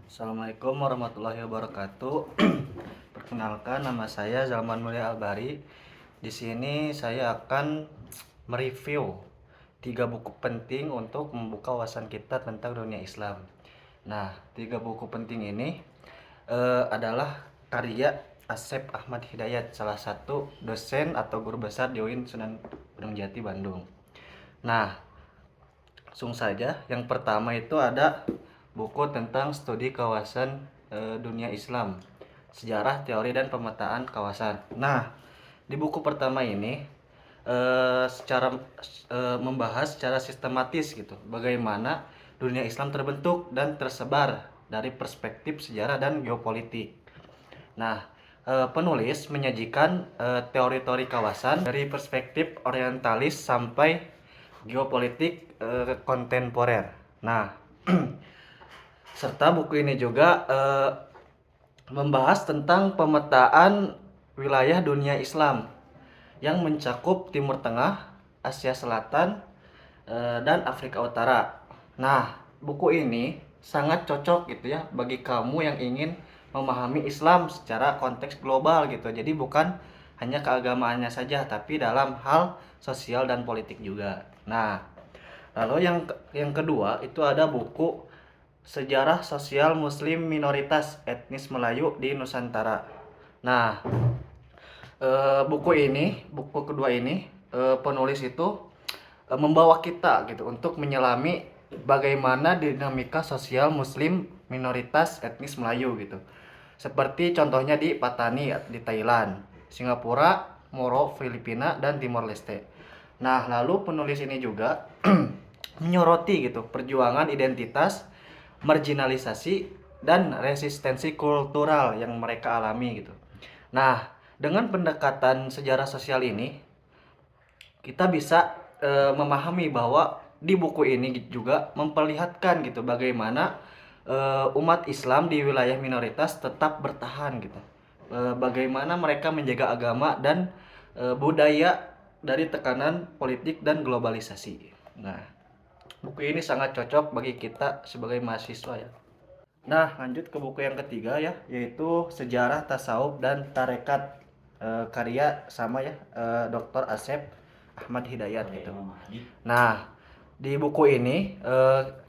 Assalamualaikum warahmatullahi wabarakatuh. Perkenalkan, nama saya Zalman Mulia Albari. Di sini saya akan mereview 3 buku penting untuk membuka wawasan kita tentang dunia Islam. Nah, 3 buku penting ini adalah karya Asep Ahmad Hidayat, salah satu dosen atau guru besar di UIN Sunan Gunung Jati, Bandung. Nah, langsung saja. Yang pertama itu ada buku tentang studi kawasan dunia Islam, sejarah, teori, dan pemetaan kawasan. Nah, di buku pertama ini membahas secara sistematis gitu bagaimana dunia Islam terbentuk dan tersebar dari perspektif sejarah dan geopolitik. Nah, penulis menyajikan teori-teori kawasan dari perspektif orientalis sampai geopolitik kontemporer. Nah, serta buku ini juga membahas tentang pemetaan wilayah dunia Islam yang mencakup Timur Tengah, Asia Selatan, dan Afrika Utara. Nah, buku ini sangat cocok gitu ya bagi kamu yang ingin memahami Islam secara konteks global gitu. Jadi bukan hanya keagamaannya saja, tapi dalam hal sosial dan politik juga. Nah, lalu yang kedua itu ada buku Sejarah Sosial Muslim Minoritas Etnis Melayu di Nusantara. Nah, buku kedua ini, penulis itu membawa kita gitu untuk menyelami bagaimana dinamika sosial Muslim minoritas etnis Melayu gitu. Seperti contohnya di Patani di Thailand, Singapura, Moro, Filipina, dan Timor Leste. Nah, lalu penulis ini juga menyoroti gitu perjuangan identitas, marginalisasi, dan resistensi kultural yang mereka alami gitu. Nah, dengan pendekatan sejarah sosial ini, kita bisa memahami bahwa di buku ini juga memperlihatkan gitu bagaimana umat Islam di wilayah minoritas tetap bertahan gitu. Bagaimana mereka menjaga agama dan budaya dari tekanan politik dan globalisasi. Nah, buku ini sangat cocok bagi kita sebagai mahasiswa ya. Nah, lanjut ke buku yang ketiga ya, yaitu Sejarah Tasawuf dan Tarekat, karya sama ya, Dr. Asep Ahmad Hidayat gitu. Nah, di buku ini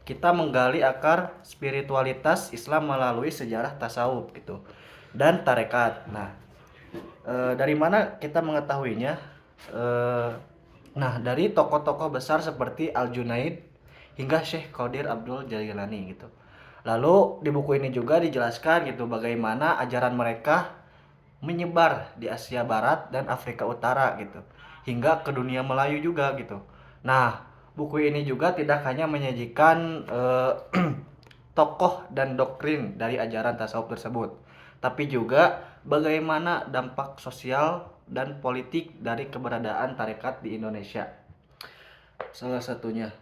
kita menggali akar spiritualitas Islam melalui sejarah tasawuf gitu dan tarekat. Nah, dari mana kita mengetahuinya? Eh, nah, dari tokoh-tokoh besar seperti Al Junaid hingga Syekh Qadir Abdul Jailani gitu. Lalu di buku ini juga dijelaskan gitu bagaimana ajaran mereka menyebar di Asia Barat dan Afrika Utara gitu, hingga ke dunia Melayu juga gitu. Nah, buku ini juga tidak hanya menyajikan tokoh dan doktrin dari ajaran tasawuf tersebut, tapi juga bagaimana dampak sosial dan politik dari keberadaan tarekat di Indonesia. Salah satunya.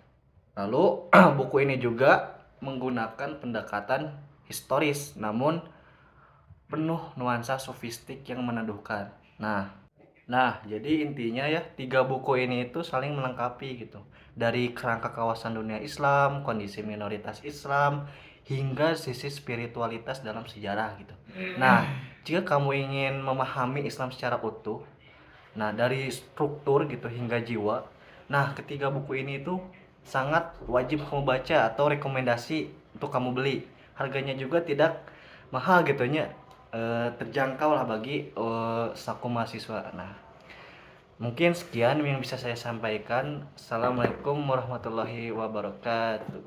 Lalu buku ini juga menggunakan pendekatan historis namun penuh nuansa sofistik yang meneduhkan. Nah, jadi intinya ya 3 buku ini itu saling melengkapi gitu. Dari kerangka kawasan dunia Islam, kondisi minoritas Islam, hingga sisi spiritualitas dalam sejarah gitu. Nah, jika kamu ingin memahami Islam secara utuh, nah dari struktur gitu hingga jiwa, nah ketiga buku ini itu sangat wajib kamu baca atau rekomendasi untuk kamu beli. Harganya juga tidak mahal gitu nya, terjangkau lah bagi saku mahasiswa. Nah, mungkin sekian yang bisa saya sampaikan. Assalamualaikum warahmatullahi wabarakatuh.